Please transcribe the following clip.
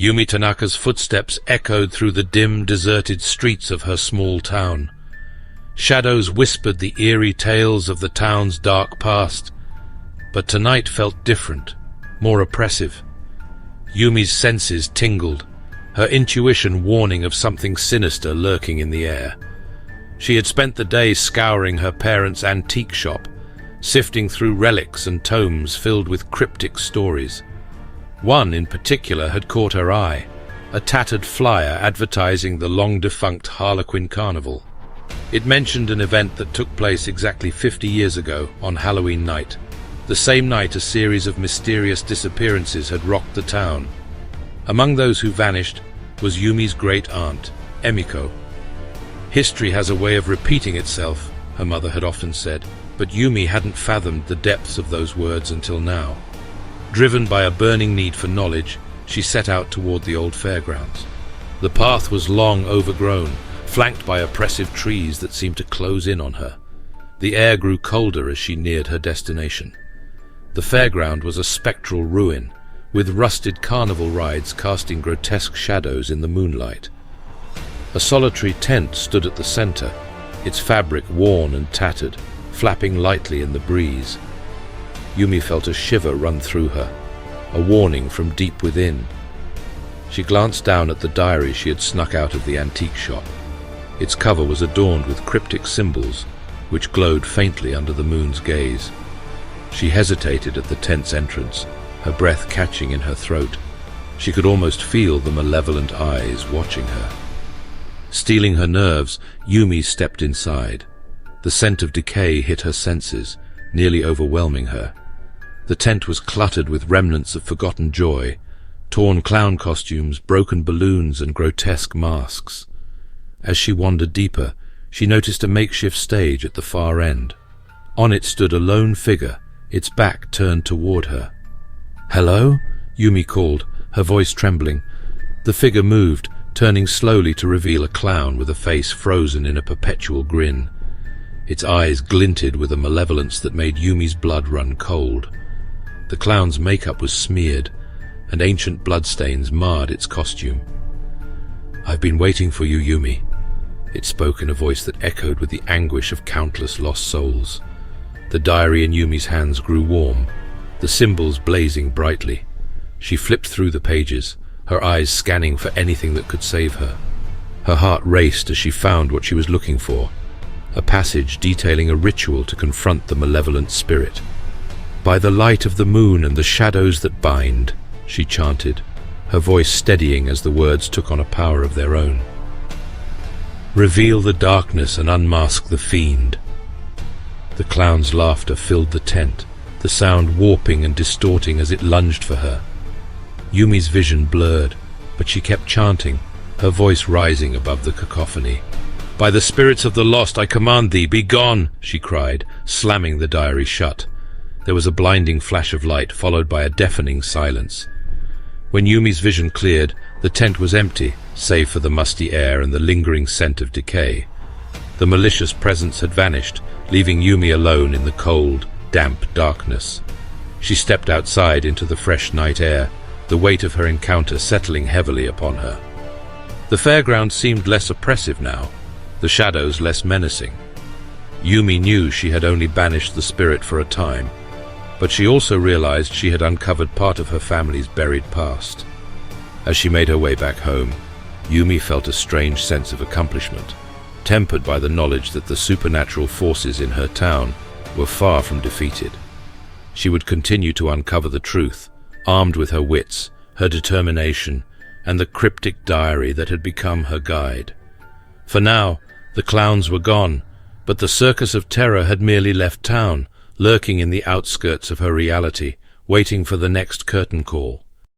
Yumi Tanaka's footsteps echoed through the dim, deserted streets of her small town. Shadows whispered the eerie tales of the town's dark past, but tonight felt different, more oppressive. Yumi's senses tingled, her intuition warning of something sinister lurking in the air. She had spent the day scouring her parents' antique shop, sifting through relics and tomes filled with cryptic stories. One in particular had caught her eye, a tattered flyer advertising the long-defunct Harlequin Carnival. It mentioned an event that took place exactly 50 years ago on Halloween night, the same night a series of mysterious disappearances had rocked the town. Among those who vanished was Yumi's great-aunt, Emiko. History has a way of repeating itself, her mother had often said, but Yumi hadn't fathomed the depths of those words until now. Driven by a burning need for knowledge, she set out toward the old fairgrounds. The path was long overgrown, flanked by oppressive trees that seemed to close in on her. The air grew colder as she neared her destination. The fairground was a spectral ruin, with rusted carnival rides casting grotesque shadows in the moonlight. A solitary tent stood at the center, its fabric worn and tattered, flapping lightly in the breeze. Yumi felt a shiver run through her, a warning from deep within. She glanced down at the diary she had snuck out of the antique shop. Its cover was adorned with cryptic symbols, which glowed faintly under the moon's gaze. She hesitated at the tent's entrance, her breath catching in her throat. She could almost feel the malevolent eyes watching her. Steeling her nerves, Yumi stepped inside. The scent of decay hit her senses, nearly overwhelming her. The tent was cluttered with remnants of forgotten joy, torn clown costumes, broken balloons, and grotesque masks. As she wandered deeper, she noticed a makeshift stage at the far end. On it stood a lone figure, its back turned toward her. "Hello?" Yumi called, her voice trembling. The figure moved, turning slowly to reveal a clown with a face frozen in a perpetual grin. Its eyes glinted with a malevolence that made Yumi's blood run cold. The clown's makeup was smeared, and ancient bloodstains marred its costume. "I've been waiting for you, Yumi," it spoke in a voice that echoed with the anguish of countless lost souls. The diary in Yumi's hands grew warm, the symbols blazing brightly. She flipped through the pages, her eyes scanning for anything that could save her. Her heart raced as she found what she was looking for, a passage detailing a ritual to confront the malevolent spirit. "By the light of the moon and the shadows that bind," she chanted, her voice steadying as the words took on a power of their own. "Reveal the darkness and unmask the fiend." The clown's laughter filled the tent, the sound warping and distorting as it lunged for her. Yumi's vision blurred, but she kept chanting, her voice rising above the cacophony. "By the spirits of the lost, I command thee, be gone!" she cried, slamming the diary shut. There was a blinding flash of light, followed by a deafening silence. When Yumi's vision cleared, the tent was empty, save for the musty air and the lingering scent of decay. The malicious presence had vanished, leaving Yumi alone in the cold, damp darkness. She stepped outside into the fresh night air, the weight of her encounter settling heavily upon her. The fairground seemed less oppressive now, the shadows less menacing. Yumi knew she had only banished the spirit for a time, but she also realized she had uncovered part of her family's buried past. As she made her way back home, Yumi felt a strange sense of accomplishment, tempered by the knowledge that the supernatural forces in her town were far from defeated. She would continue to uncover the truth, armed with her wits, her determination, and the cryptic diary that had become her guide. For now, the clowns were gone, but the circus of terror had merely left town, lurking in the outskirts of her reality, waiting for the next curtain call.